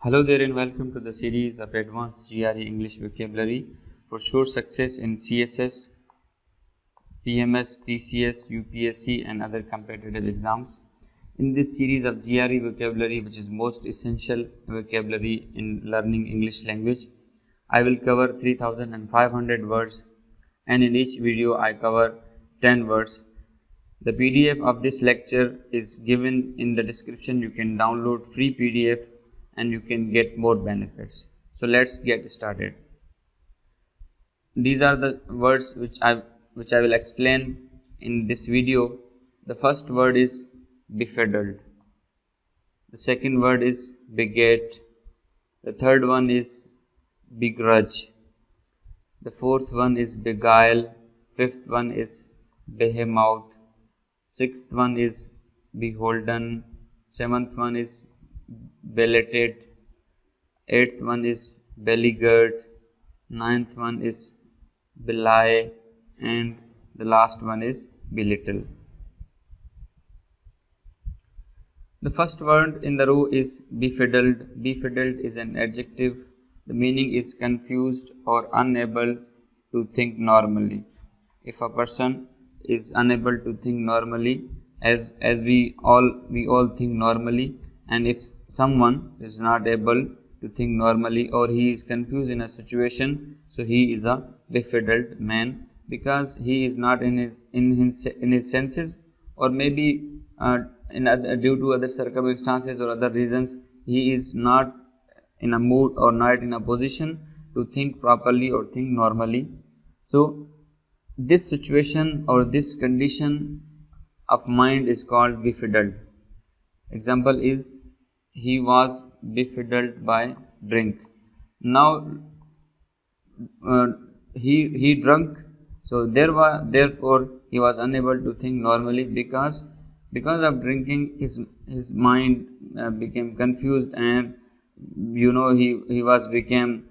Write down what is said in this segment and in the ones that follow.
Hello there and welcome to the series of Advanced GRE English Vocabulary for sure success in CSS, PMS, PCS, UPSC and other competitive exams. In this series of GRE vocabulary, which is most essential vocabulary in learning English language, I will cover 3500 words, and in each video I cover 10 words. The PDF of this lecture is given in the description. You can download free PDF and you can get more benefits. So let's get started. These are the words which I will explain in this video. The first word is befuddled. The second word is beget. The third one is begrudge. The fourth one is beguile. Fifth one is behemoth. Sixth one is beholden. Seventh one is belated. Eighth one is beleaguered. Ninth one is belie, and the last one is belittle. The first word in the row is befuddled. Befuddled is an adjective. The meaning is confused or unable to think normally. If a person is unable to think normally, as we all think normally, and if someone is not able to think normally or he is confused in a situation, so he is a befuddled man, because he is not in his senses, or maybe due to other circumstances or other reasons he is not in a mood or not in a position to think properly or think normally. So this situation or this condition of mind is called befuddled. Example is, he was befuddled by drink. Now he drunk, so therefore he was unable to think normally, because of drinking his mind became confused, and he became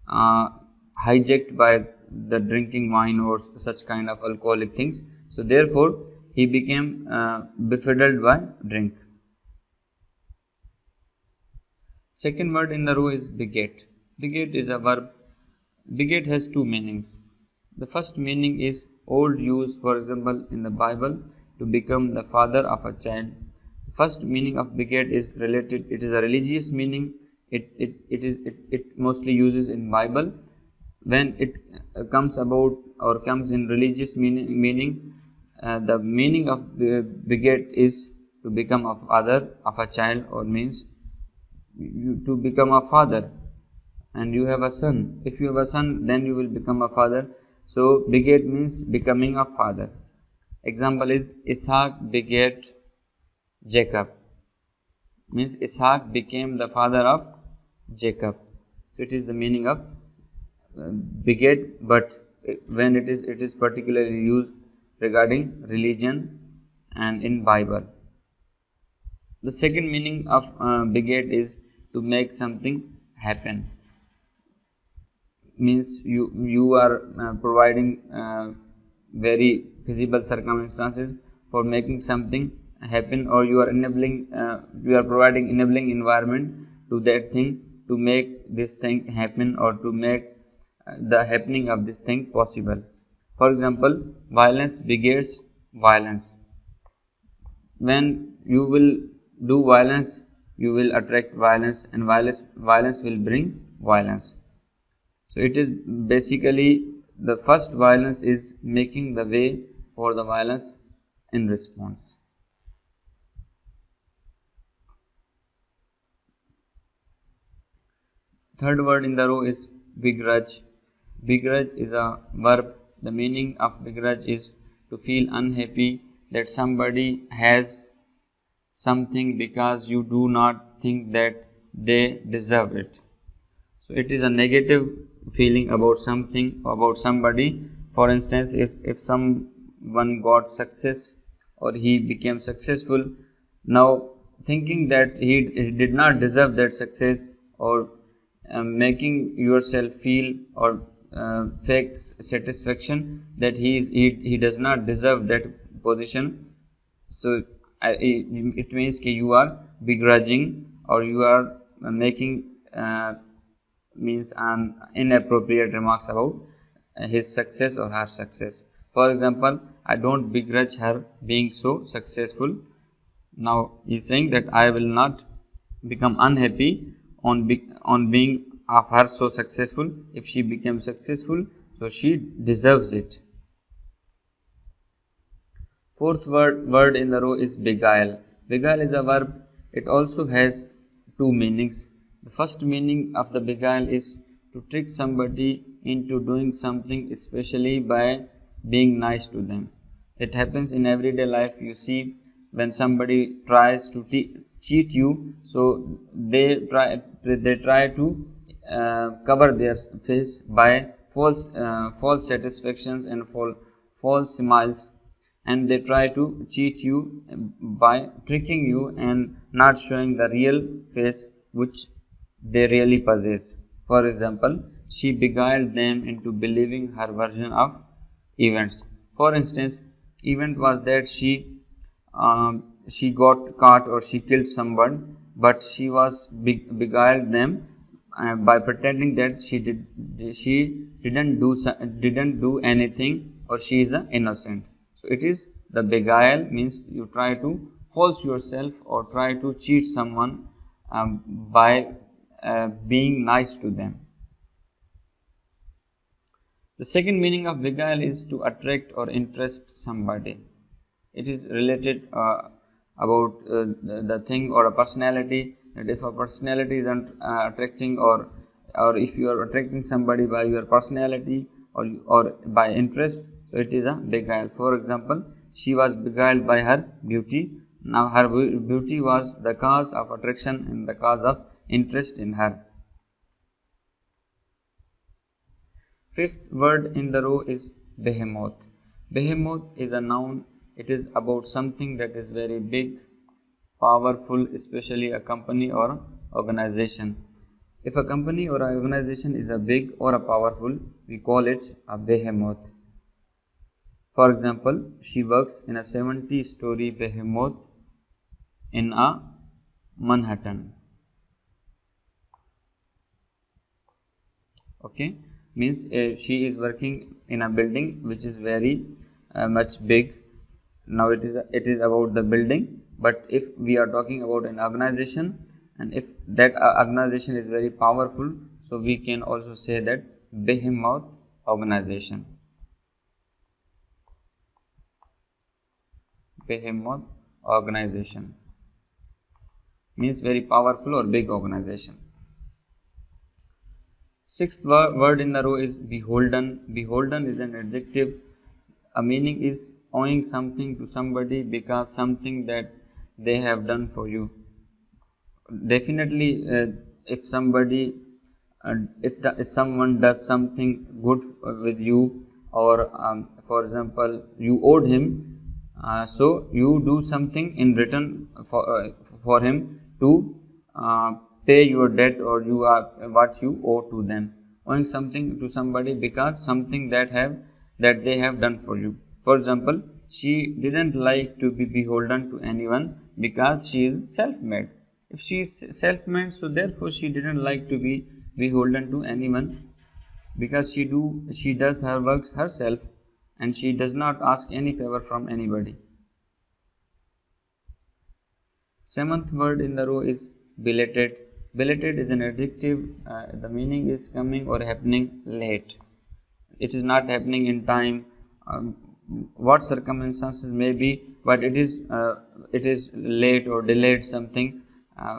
hijacked by the drinking wine or such kind of alcoholic things. So therefore he became befuddled by drink. Second word in the row is beget. Beget is a verb. Beget has two meanings. The first meaning is old use, for example in the Bible, to become the father of a child. The first meaning of beget is related. It is a religious meaning. It mostly uses in Bible. When it comes about or comes in religious meaning, the meaning of beget is to become a father of a child, or means to become a father, and you have a son. If you have a son, then you will become a father. So beget means becoming a father. Example is, Ishaq beget Jacob, means Ishaq became the father of Jacob. So it is the meaning of beget, but when it is particularly used regarding religion and in Bible. The second meaning of beget is to make something happen. Means you are providing very feasible circumstances for making something happen, or you are providing enabling environment to that thing to make this thing happen, or to make the happening of this thing possible. For example, violence begets violence. When you will do violence, you will attract violence, and violence will bring violence. So it is basically, the first violence is making the way for the violence in response. Third word in the row is begrudge. Begrudge is a verb. The meaning of begrudge is to feel unhappy that somebody has something because you do not think that they deserve it. So it is a negative feeling about something, about somebody. For instance, if someone got success or he became successful, now thinking that he did not deserve that success, or making yourself feel or fake satisfaction that he does not deserve that position. So it means that you are begrudging, or you are making means an inappropriate remarks about his success or her success. For example, I don't begrudge her being so successful. Now he is saying that I will not become unhappy on being of her so successful. If she becomes successful, so she deserves it. Fourth word in the row is beguile. Beguile is a verb. It also has two meanings. The first meaning of the beguile is to trick somebody into doing something, especially by being nice to them. It happens in everyday life. You see, when somebody tries to cheat you, so they try to cover their face by false satisfactions and false smiles, and they try to cheat you by tricking you and not showing the real face which they really possess. For example, she beguiled them into believing her version of events. For instance, event was that she got caught or she killed someone, but she was beguiled them by pretending that she didn't do anything, or she is innocent. So it is the beguile means you try to false yourself or try to cheat someone by being nice to them. The second meaning of beguile is to attract or interest somebody. It is related about the thing or a personality. That if a personality is attracting, or if you are attracting somebody by your personality or by interest, so it is a beguile. For example, she was beguiled by her beauty. Now her beauty was the cause of attraction and the cause of interest in her. Fifth word in the row is behemoth. Behemoth is a noun. It is about something that is very big, powerful, especially a company or organization. If a company or an organization is a big or a powerful, we call it a behemoth. For example, she works in a 70-story behemoth in a Manhattan. Okay, means she is working in a building which is very much big. Now it is about the building, but if we are talking about an organization, and if that organization is very powerful, so we can also say that behemoth organization. Behemoth organization means very powerful or big organization. Sixth word in the row is beholden. Beholden is an adjective. A meaning is owing something to somebody because something that they have done for you. Definitely, if somebody, if someone does something good with you, or for example, you owed him, so you do something in return for him to pay your debt, or you are what you owe to them. Owing something to somebody because something that they have done for you. For example, she didn't like to be beholden to anyone because she is self-made. If she is self-made, so therefore she didn't like to be beholden to anyone, because she does her works herself and she does not ask any favor from anybody. Seventh word in the row is belated. Belated is an adjective. The meaning is coming or happening late. It is not happening in time. What circumstances may be, but it is late or delayed something.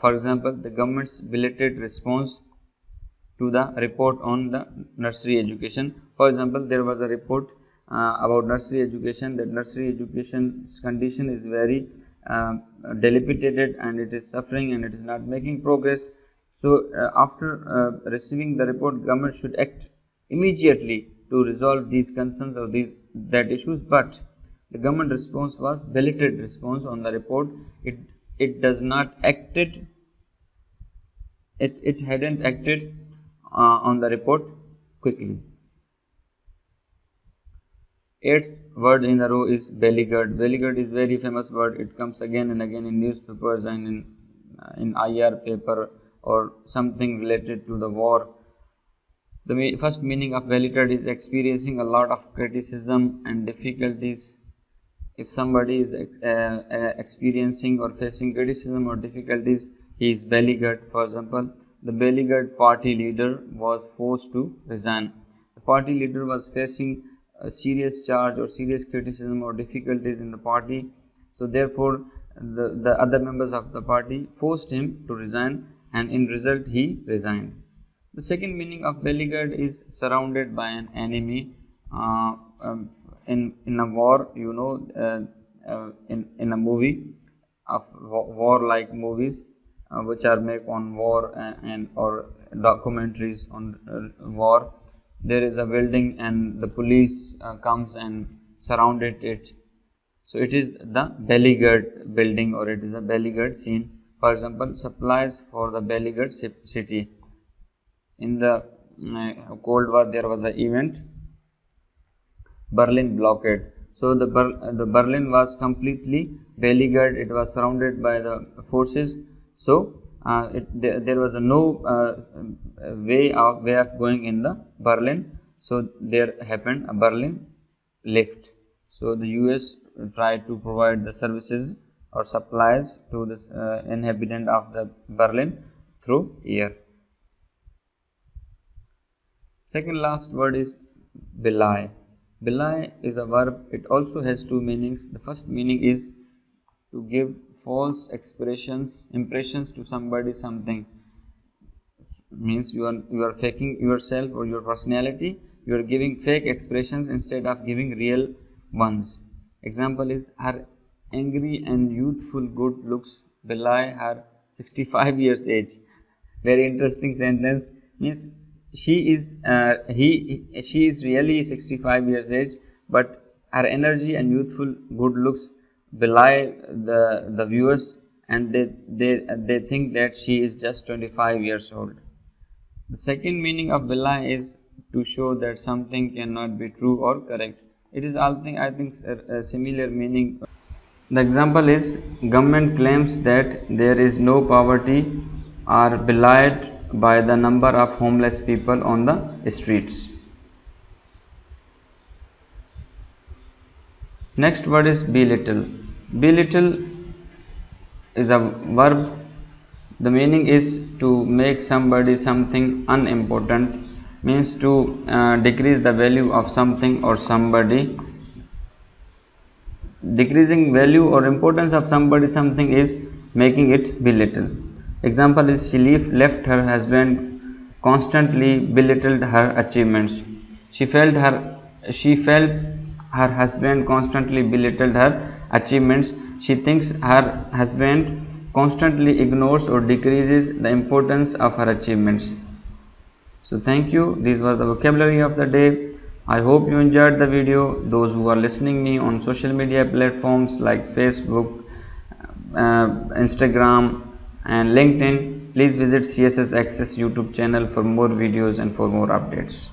For example, the government's belated response to the report on the nursery education. For example, there was a report about nursery education, that nursery education's condition is very dilapidated and it is suffering and it is not making progress. So after receiving the report, government should act immediately to resolve these concerns or that issues, but the government response was belated response on the report. It does not acted. It hadn't acted on the report quickly. Eighth word in the row is beleaguered. Beleaguered is very famous word. It comes again and again in newspapers and in IR paper or something related to the war. The first meaning of beleaguered is experiencing a lot of criticism and difficulties. If somebody is experiencing or facing criticism or difficulties, he is beleaguered. For example, the beleaguered party leader was forced to resign. The party leader was facing a serious charge or serious criticism or difficulties in the party, so therefore the other members of the party forced him to resign, and in result he resigned. The second meaning of beleaguered is surrounded by an enemy. In a war, in a movie of war like movies which are made on war and or documentaries on war, there is a building and the police comes and surrounded it, so it is the beleaguered building or it is a beleaguered scene. For example, supplies for the beleaguered city. In the Cold War, there was an event, Berlin blockade. So the Berlin was completely beleaguered. It was surrounded by the forces. So there was no way of going in the Berlin. So there happened a Berlin lift. So the US tried to provide the services or supplies to the inhabitant of the Berlin through air. Second last word is belie. Belie is a verb. It also has two meanings. The first meaning is to give false impressions to somebody, something. Means you are faking yourself or your personality. You are giving fake expressions instead of giving real ones. Example is, her angry and youthful good looks belie her 65 years age. Very interesting sentence. Means she is really 65 years age, but her energy and youthful good looks belie the viewers, and they think that she is just 25 years old. The second meaning of belie is to show that something cannot be true or correct. It is I think a similar meaning. The example is, government claims that there is no poverty are belied by the number of homeless people on the streets. Next word is belittle. Belittle is a verb. The meaning is to make somebody something unimportant, means to decrease the value of something or somebody. Decreasing value or importance of somebody something is making it belittle. Example is, she left her husband constantly belittled her achievements. She felt her husband constantly belittled her achievements. She thinks her husband constantly ignores or decreases the importance of her achievements. So thank you. These were the vocabulary of the day. I hope you enjoyed the video. Those who are listening me on social media platforms like Facebook, Instagram and LinkedIn, please visit CSS Access YouTube channel for more videos and for more updates.